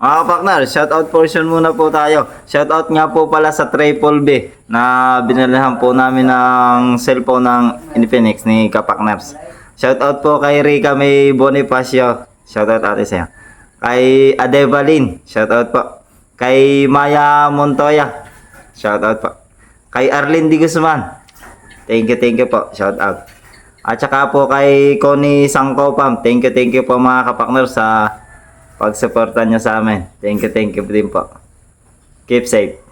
Mga kapaknar, shoutout portion muna po tayo. Shoutout nga po pala sa Triple B na binilihan po namin ng cellphone ng Infinix ni Kapaknars. Shoutout po kay Rica May Bonifacio. Shoutout ate sa'yo. Kay Adevalin. Shoutout po. Kay Maya Montoya. Shoutout po. Kay Arlene Di Guzman. Thank you po. Shoutout. At saka po kay Connie Sangkopam. Thank you po mga kapaknar sa pag-suporta nyo sa amin. Thank you din po. Keep safe.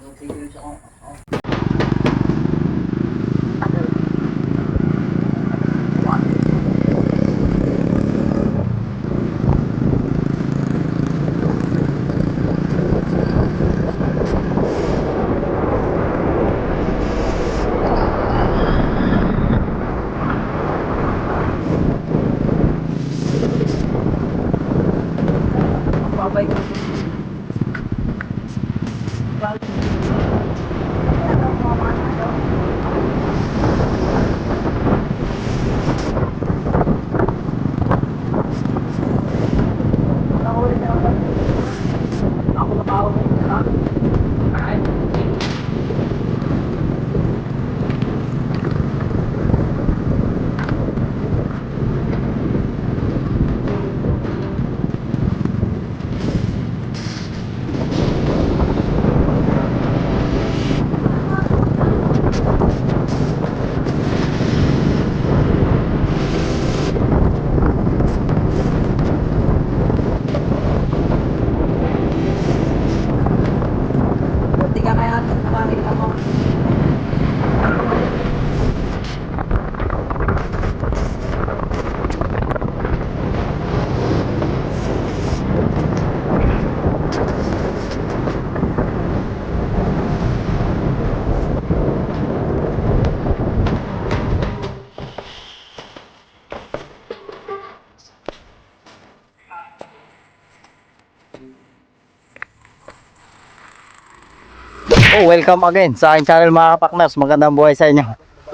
Oh, welcome again sa aking channel mga kapaknars. Magandang buhay sa inyo.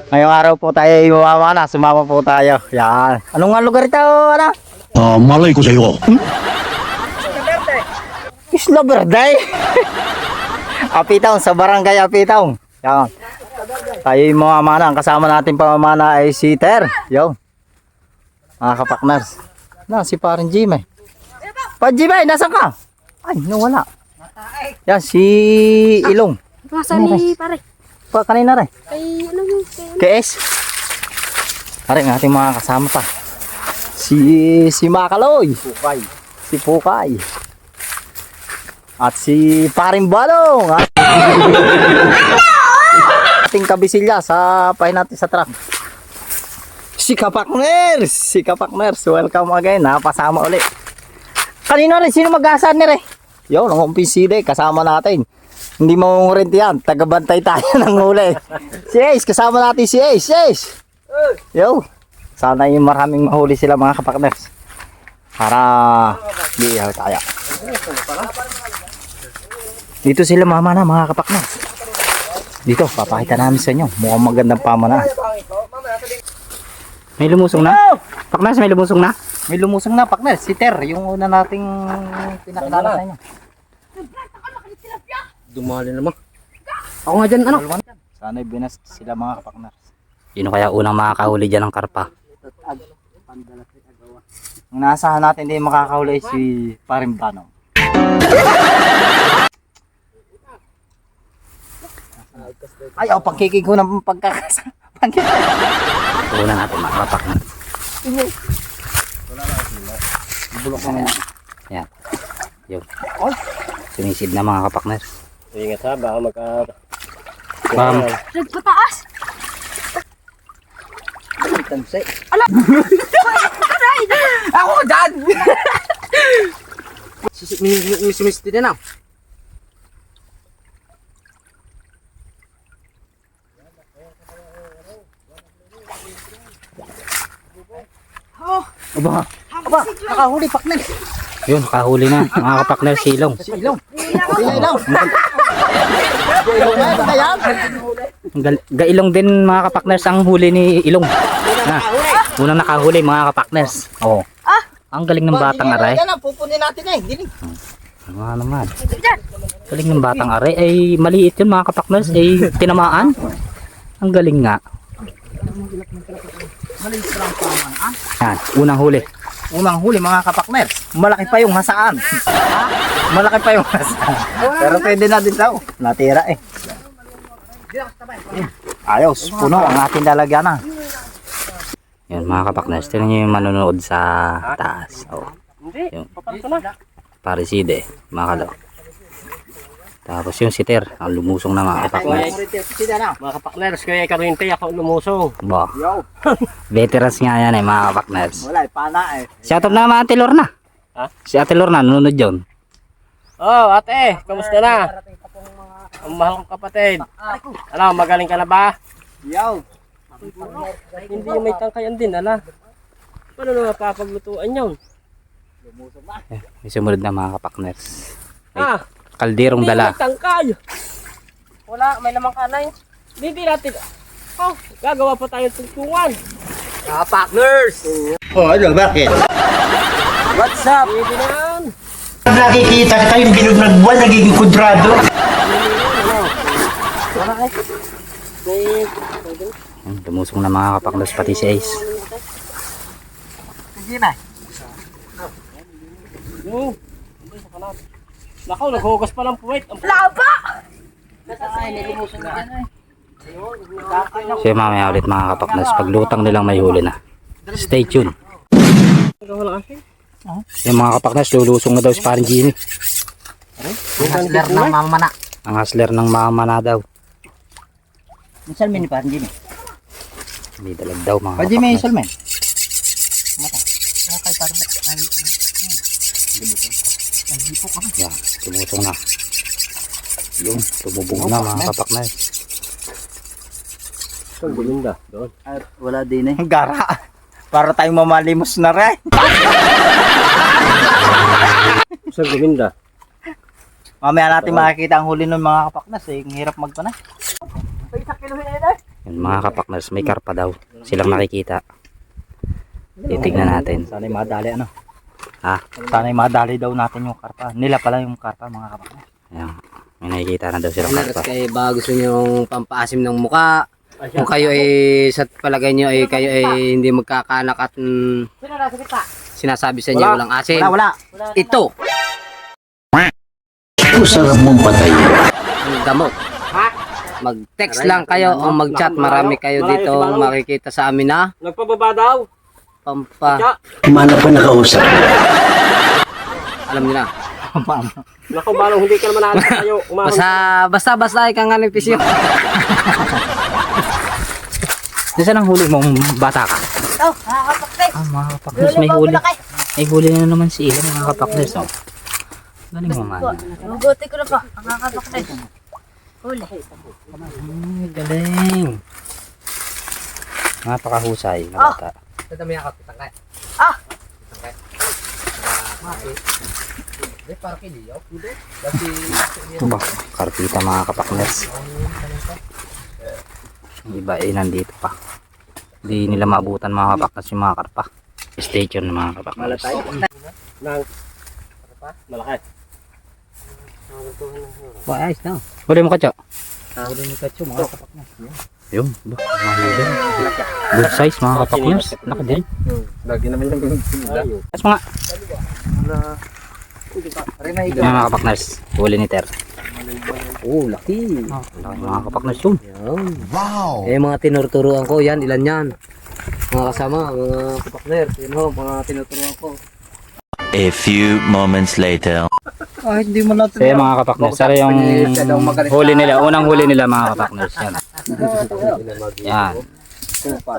Ngayong araw po tayo na. Sumama po tayo. Yan. Anong nga lugar ito? Ano? Malay ko sa iyo. Isla Verde. Apitaw, sa barangay Apitaw. Yan. Tayo yung mga mana. Ang kasama natin pamamana ay si Ter. Yo. Mga kapaknars. Na, si parang Jimmy. Pa Jimmy, nasan ka? Ay, nawala. Yan, si Ilong. Masa ni pare? Pa kanina rin. Ay, ano yung KS. Pare ng ating mga kasama pa. Si Makaloy. Pukay. Si Pukay. At si Paring Balong. Ating kabisilya sa pahin natin sa truck. Si Kapakners. Welcome again. Napasama ulit. Kanina rin, sino mag-asad ni re? Yo, ang umpiside, kasama natin. Hindi mo rent yan, tagabantay tayo ng huli. Si Ace, kasama natin si Ace. Ace! Yo, sana yung maraming mahuli sila mga kapakners. Para liihaw tayo. Dito sila mamana mga kapakners. Dito, papakita namin sa inyo. Mukhang magandang pamana. May lumusong na? Pakners, may lumusong na? May lumusong na, Pakners. Si Ter, yung una nating pinakilala sa inyo. Dumali naman. Ako nga dyan, ano? Sana'y binas sila mga kapakners. Sino kaya unang makakahuli dyan ng karpa? Ang naasahan natin hindi makakahuli si Paring Banong. Ay, pagkikig ko ng pagkakasa. Una natin makapak na. Bulok ko ngayon. Yan. Yun. Sumisid na mga kapakner. Ingat ha, baka Bam. nagpataas? Tanse. Ako dyan! Sumisid na. Aba, nakahuli Pakners. Yun, nakahuli na. Mga kapakner, silong. Ilong. Ilong. Gailong din mga kapakners ang huli ni Ilong. Unang nakahuli mga kapakners. Oo. Ang galing ng batang aray. Yan na, pupunin natin eh. Diling. Ano nga naman. Galing ng batang are. Ay maliit yun mga kapakners. Ay tinamaan. Ang galing nga. Yan, unang huli. Unang huli mga kapakners. Malaki pa yung hasaan. Malaki pa yung hasaan. Pero pwede na din daw. Natira eh. Ayos, puno ang ating lalagyan na. Yan mga kapakners. Tignan nyo yung manonood sa taas. Oh. Yung pariside. Mga kalaw. Tapos yung siter. Ang lumusong na mga kapakners. Mga kapakners, kaya karinte ako lumusong. Ba. Veterans nga yan eh mga kapakners. Wala eh, pana eh. Shoutout na mga Ate Lorna. Ha? Si Ate Lorna nanonood yun. Oh, ate, kamusta na? Ang mahal kong kapatid. Ano, magaling ka na ba? Yaw. Hindi yung may tangkayan din, ala. Paano na mapapaglutuan yun? May sumunod na mga kapakners. Ah, Kalderong hindi dala. may tangkay. Wala, may lamang kanay. Hindi natin. Oh, gagawa pa tayong tungtungan. Partners! Oh, ano, bakit? What's up? Hindi na yan. Nakikita kita yung bilog ng buwan nagiging kudrado. Lumusong na mga kapakners pati si Ace. Sige na. Yung. Nakaw, naghugas pa ng puwet. Laba! So mamaya ulit mga kapakners. Paglutang nilang may huli na. Stay tuned. Yung mga kapakners lulusong na daw si parang Jimmy. Hustler ng mama na. Ang hustler ng mama na daw. Isal men ni parang Jimmy. Hindi dalag daw mga Pa Jimmy, kapakners. isal men. Yan, lumusong na. Yung, tumubog na mga kapakners. Ang gulinda, doon. At wala din eh. Gara. Para tayong mamalimos na rin. Ang gulinda. Mamaya natin makikita ang huli ng mga kapaknas eh. Ang hirap magpanay. Yan, mga kapakners, may karpa daw. Silang nakikita. Titignan natin. Sana'y madali ano. Ha? Sana'y madali daw natin yung karpa. Nila pala yung karpa mga kapaknas. Yan. May nakikita na daw silang karpa. Kaya ba gusto nyo pampaasim ng muka? Kung kayo ay sa palagay nyo ay kayo ay hindi magkakanak at sinasabi sa inyo walang asim. Wala. Ito, Ang sarap mong patay. ang damo. Mag-text lang kayo o mag-chat. Marami kayo dito makikita sa amin na Nagpababa daw. pampa. Mana pa nakausap. Alam niyo na. Naku, balong hindi ka naman natin tayo. Basta ay kang anipisyo. Saan ang huli mong bata ka? Oh, nakakapakay. Ah, mga kapakners, may huli. May huli na naman si Ilan, mga kapakners. Oh. Galing mo man. Mabuti ko na po. Nakakapakay. Huli. Ay, galing. Napakahusay na bata. Dadami ako tangkay. Ah! Tangkay. Para kiliyo. Ba, karpita mga kapakners. Yung iba ay nandito pa. Hindi nila maabutan mga kapakners yung mga karpa. Stay tuned mga kapakners. Nang malaki. Wah, ayos na. Huli mo Katyo? Huli ni Katyo mga kapaknas. Yun, ba, mahuli. Good size mga kapakners. Laki din. Lagi naman yung gagawin. Tapos mga yung mga kapakners. Huli ni Ter. Oh, laki. Oh, laki mga kapakners yun. Wow. Eh, mga tinuturuan ko yan. Ilan yan? Mga kasama, mga kapakner. Yun ho, mga tinuturuan ko. A few moments later. Ah, hindi mo natin. So yung mga kapakners, sara yung huli nila, unang huli nila mga kapakners. Yan. Yan.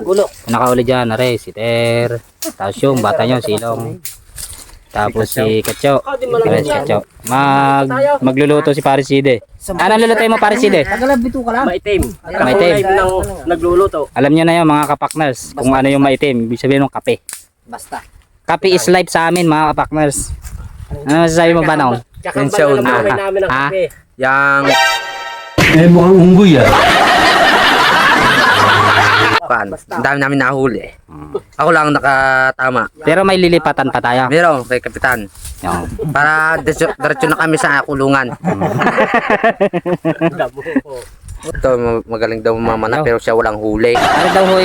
Gulo. Nakahuli dyan, are, si Ter. Tapos yung bata nyo, silong. Tapos si Katyo. Are, si Katyo. Magluluto si Pariside. Anong lulutuin mo Pariside? Maitim. Maitim. Ng nagluluto. Alam nyo na yun mga kapakners, kung ano yung maitim. Ibig sabihin ng kape. Basta. Kape is life sa amin mga kapakners. Ano masasabi mo ba noon? Kakambal na lang buhay namin ng Ha? kape. Yang Eh mukhang unggoy ah. Pan. Ang dami namin nahuli. Ako lang nakatama. Pero may lilipatan pa tayo. Meron kay Kapitan. Yung, Para diretso na kami sa kulungan. Ito magaling daw mamana pero siya walang huli. ano daw ho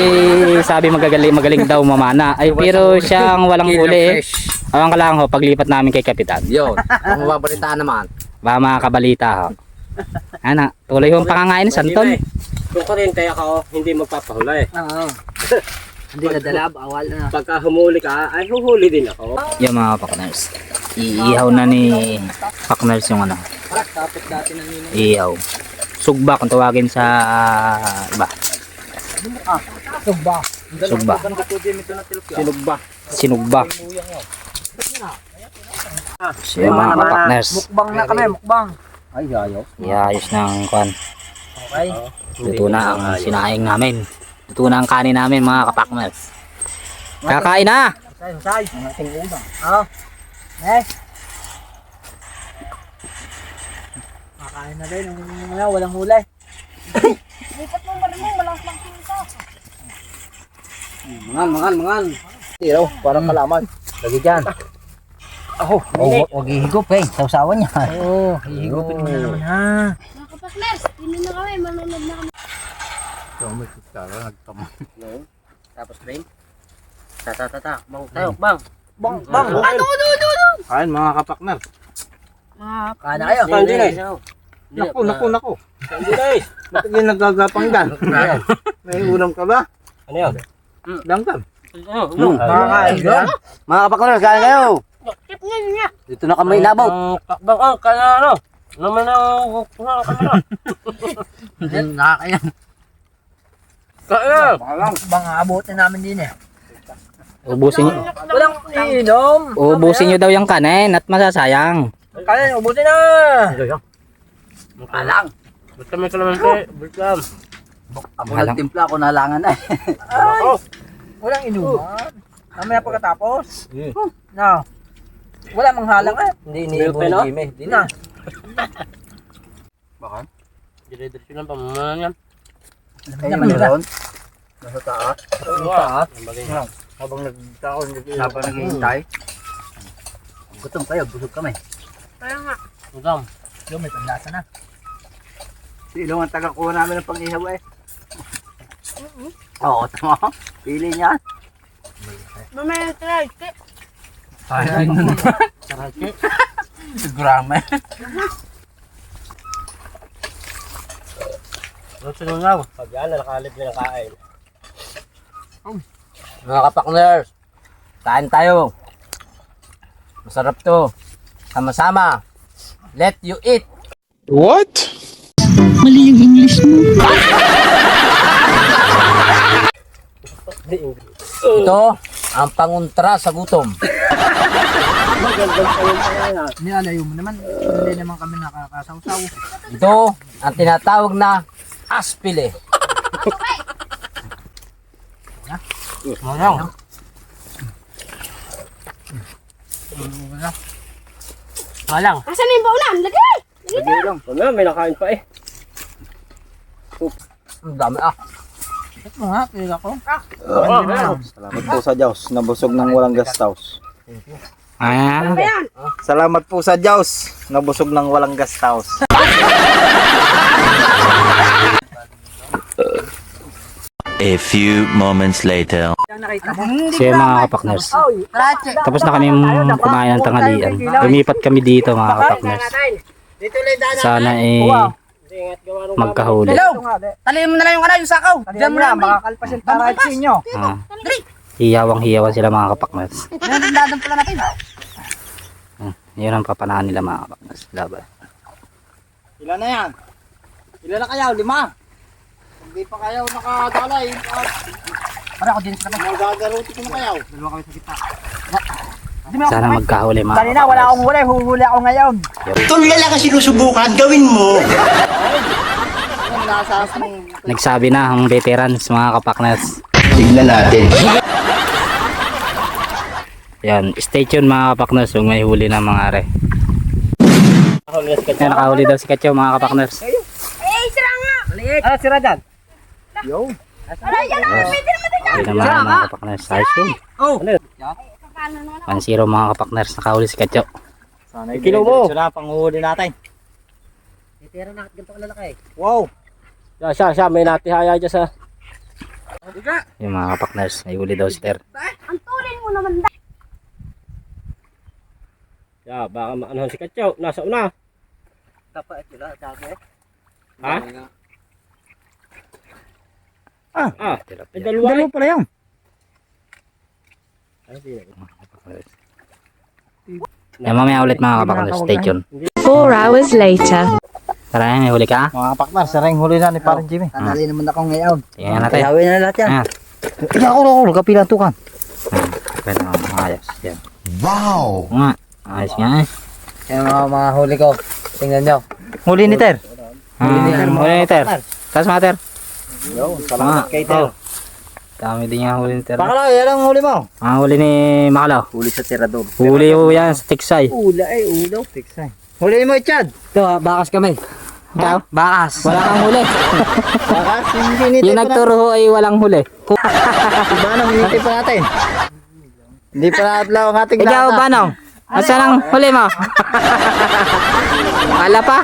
sabi magaling daw mamana. Ay pero siyang walang huli. Awang ka lang ho, paglipat namin kay Kapitan. Yun. Ang mababalitaan naman. Baka makakabalita ho. Ano, tuloy ho ang pangangain ni Santon. Kung kuryente ako, hindi magpapahuli. Oo. Hindi na dala, bawal na. Pagka humuli ka, ay huhuli din ako. Yung mga pakners. Iihaw na ni pakners yung ano. Iihaw. Sugba kung tawagin sa iba. Sugba. Sugba. Sinugba. Sinugba. So yung mga kapakners. Mukbang na kami, mukbang. Ay, ayaw. Iayos ng kwan. Okay. Luto na ang sinaing namin. Luto na ang kanin namin mga kapakners. Kakain na! Say. Ang ating una. Oo. Kakain na rin. Walang huli. Lipat mo ba rin mo? Walang pangkin ito. Mangan. Tiraw, parang kalaman. Lagi dyan. Huwag ihigop eh. Sausawan niya. Oo, hihigupin mo na naman ha. Mga kapakners, hindi na kami. Manunod na kami. Tapos rin. Tata. Bang tayo, bang. Bang. Kain mga kapakner. Kain na kayo. Hindi na. Naku. Bakit yung nagagapang dan? May ulam ka ba? Ano yun? Dangkam. Makakain ka? Mga kapakner, kain kayo. Tip nga niya. Dito na kami inabot. Takbang ka, kaya ano? Naman ang kamera. Nakakain. Kaya! Bang abutin namin din eh. Ubusin nyo. Walang inom. Ubusin nyo daw yung kanin at masasayang. Kaya ubutin na. Alang. Ba't kami kalamansi? Bulkam. Ako nagtimpla ako nalangan na eh. Ako. Walang inuman. Mamaya pagkatapos. No. Wala mang halang eh. Hindi Milk tea, no? Hindi na. Dire-diretso lang pamaman yan. Kaya naman yun. Nasa taas. Taas. Habang nagtaon, Habang naghihintay. Gutom kayo, busog kami. Kaya nga. Bulkam. Yung may panlasa na. Silong ang tagakuha namin ng pang-ihaw eh. Oo, tama. Pili niya. Mamaya try. Ay, grama. Doon sinungaw. Pag yan, nakalib na kain. Mga kapakners, kain tayo. Masarap to. Sama-sama. Let you eat. Ito ang panguntra sa gutom. Nilalayo mo naman. Hindi naman kami nakakasawsaw. Ito ang tinatawag na aspile. Malang. Malang. Asan na yung baunan? Lagay! Lagay lang. Ano, may nakain pa eh. Ang dami ah. Ito nga, pila ko. Salamat po sa Diyos. Nabusog ng walang gastaus. Ah, Ayan. Salamat po sa Diyos. Nabusog ng walang gastaus. A few moments later. so yung mga kapakners. Tapos na kami kumain ng tanghalian. Lumipat kami dito mga kapakners. Sana magkahuli. Talihin mo na lang yung yung sakaw. Diyan mo na, makakalpasin para sa inyo. Ah, hiyawang-hiyawan sila mga kapakners. Nandandan pala natin. Yun ang papanahan nila mga kapakners. Laban. Ilan na yan? Ilan na kayo? 5? Hindi pa kayo nakadalay. Para ako din sa kapatid. Magagaruti ko na kayo. Dalawa kami sa kita. Sana magkahuli mga Kanina wala akong huli, huhuli ako ngayon. Tulala lang ang sinusubukan, gawin mo. Nagsabi na ang veterans mga kapakners. Tignan natin. Yan, stay tuned mga kapakners kung may huli ng mga are. Yan, nakahuli daw si Katyo mga kapakners. Eh, sira nga. Ah, sira dyan. Hindi naman mga kapakners. Ayos yun. Ano yun? 1-0 mga kapakners. Nakahuli si Katyo. Sana Kilo mo. na panghuli natin. Tira na ganito kalalaki. Wow! Siya, may natihaya dyan sa... Yung mga kapakners. May huli daw si Ter. Ang tulin mo naman da. Ya, baka maanahan si Katyaw. Nasa una. Dapat sila, sabi. Ha? Ah, Tilapia. may dalawa. Dalawa pala yun. Yan mamaya ulit mga kapakners. Stay tuned. 4 hours later. Tara yan, may huli ka. Mga kapakners, saring huli na ni Parang Jimmy. Tandali naman ako ngayon. Tingnan natin. Kayawin na lahat yan. Ayan. Kaya ako, kapilang tukan. Pwede naman. Ayos. Yan. Wow! Nga. Ayos nga eh. Yan mga huli ko. Tingnan nyo. Huli ni Ter. Huli ni Ter. Taas mga Ter. Salamat kay Ter. Dami din nga huli ni Ter. Bakala, yan ang huli mo. Huli ni Makalaw. Huli sa tirador. Huli ko yan sa Tiksay. Ula ulo. Huli mo, Chad. Ito, bakas kami. Ikaw? Bakas. Wala kang huli. Bakas, hindi Yung nagturo ho ay walang huli. Banong, hinintay pa natin. Hindi pa natlaw ang ating Ikaw, lata. Banong? Asa lang huli mo? Wala pa?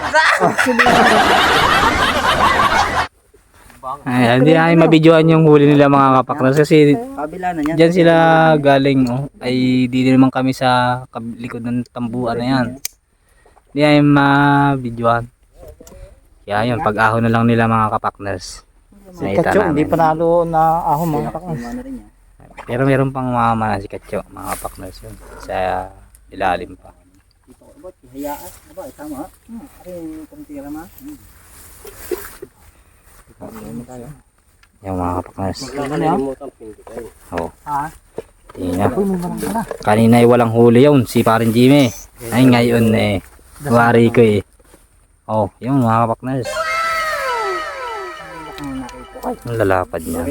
Ay, hindi namin mabidyoan yung huli nila mga kapaknas kasi Kabila na niya. dyan sila galing. Oh. Ay di naman kami sa likod ng tambuan na yan. Hindi namin mabidyoan. Kaya yun, pag-ahon na lang nila mga kapakners. Si Katyo, hindi pa nalo na ahon mga kapakners. Pero meron pang mamamana si Katyo, mga kapakners yun. Sa ilalim pa. Yung mga kapakners. Nakalimutan pinto kayo. Oo. Tingnan. Kanina ay walang huli yun, si Parin Jimmy. Ay ngayon eh, wari ko eh. Oh, yung mga kapakners. Ang lalapad niya.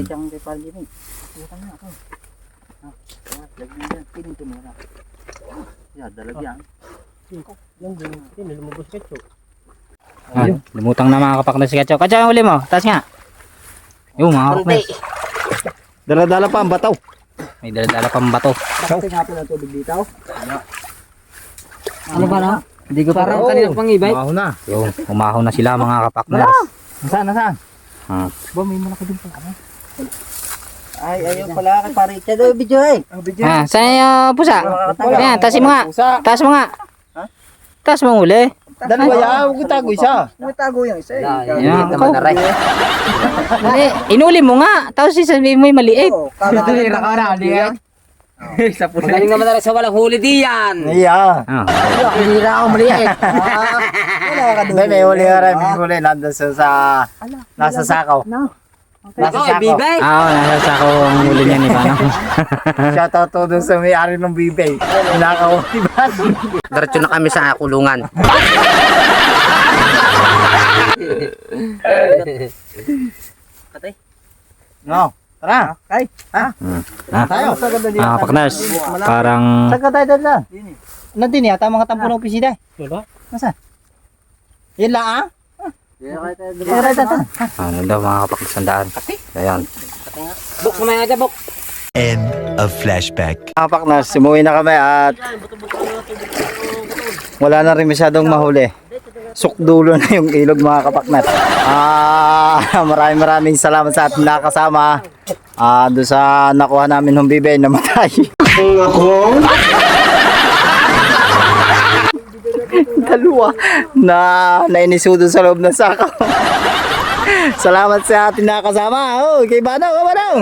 Lumabas si Katyaw. Ah, lumutang na mga kapakners si Katyo. Katyo, ang huli mo. Taas nga. Yung mga kapakners. Dala-dala pa ang bataw. May dala-dala pang bato. Ano ba na? Hindi ko parang kanina pang ibay. Ahon na. Yung umahon na sila mga kapakners. Nasaan, nasaan? Ah. Ba, may malaki din pa. Ay, ayun pala kay Parita daw video eh. Ah, saan yung pusa? Ayan, taas mo nga. Taas mo nga. Taas mo huli. Dalawa yan, huwag itago isa. Yan, ako. Hindi, inuli mo nga. Tapos sasabihin mo yung maliit. Kamatulira ka na, di yan. Magaling naman na sa walang huli diyan. Iya. Ah. Hinira ako maliit. May huli ka rin, may huli. Nandun sa nasa sakaw. Nasa Ako, sakaw. bibay. Oo, nasa ako ang huli niya ni Banong. Shoutout to dun sa may-ari ng bibay. Nakakahuli ba? Diretso na kami sa kulungan. No. Tara. Kay. Ha? Tayo. Mga kapakners, parang Saan ka tayo dyan? Nandun yata mga tampo ng opisina. Wala. Nasaan? Yan lang ah? ano daw mga kapakners ang daan. Ayan. Buk, kumaya ka, Buk. End of flashback. Mga paknas, umuwi na kami at wala na rin masyadong mahuli. Sukdulo na yung ilog mga kapaknat. Maraming salamat sa ating nakasama. Doon sa nakuha namin ng bibay na matay. Dalawa na nainisudo sa loob ng sakaw. Salamat sa ating nakasama. Oh, kay Banong, oh, Banong.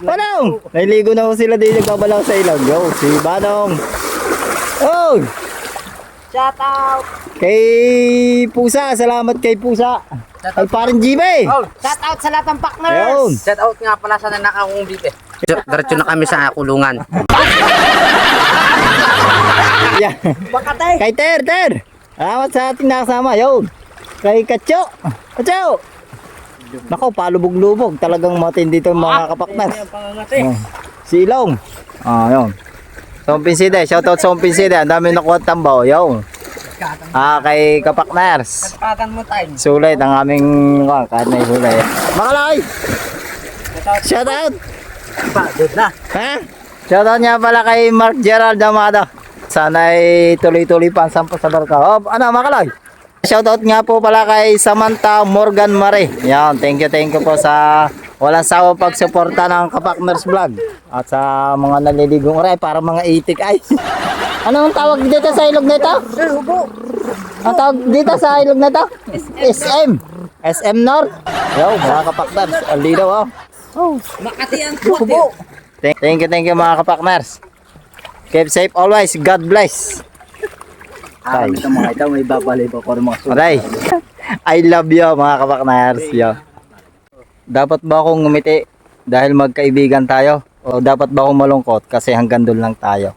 Banong. Nailigo na ho sila din nagbabalaw sa ilog. Yo, si Banong. Oh. Shout out. Kay Pusa, salamat kay Pusa. Kay Parang Jimmy. Shout out sa lahat ng partners. Ayun. Shout out nga pala sa nanakakong bibe. Diretso na kami sa kulungan. Yeah. Kay Ter. Salamat sa ating nakasama. Yun. Kay Katyo. Katyo. Nako, palubog-lubog. Talagang matindi itong mga kapaknas. Oh. Si Ilong. Yun. Sompinside. Shoutout sa Sompinside. Ang dami nakuha tambaw. Yun. Kay Kapakners. Patan mo time. Sulit ang aming kahit na sulay. Makalay! Shoutout! Ha? Shoutout nga pala kay Mark Gerald Amado. Sana ay tuloy-tuloy pa ang sampo sa barka. Oh, ano, Makaloy? Shoutout nga po pala kay Samantha Morgan Mare. Yan, thank you po sa walang sawa pagsuporta ng Kapakners Vlog. At sa mga naliligong oray, para mga itik ay. Anong tawag dito sa ilog nito? Ang tawag dito sa ilog nito? SM. SM North. Yo, mga Kapakners. Ang linaw, oh. Makati ang kubo. Thank you mga Kapakners. Keep safe always. God bless. Ay. Mga ito, may babalik pa ko mga Aray. I love you mga Kapakners. Yo. Dapat ba akong ngumiti dahil magkaibigan tayo? O dapat ba akong malungkot kasi hanggang doon lang tayo?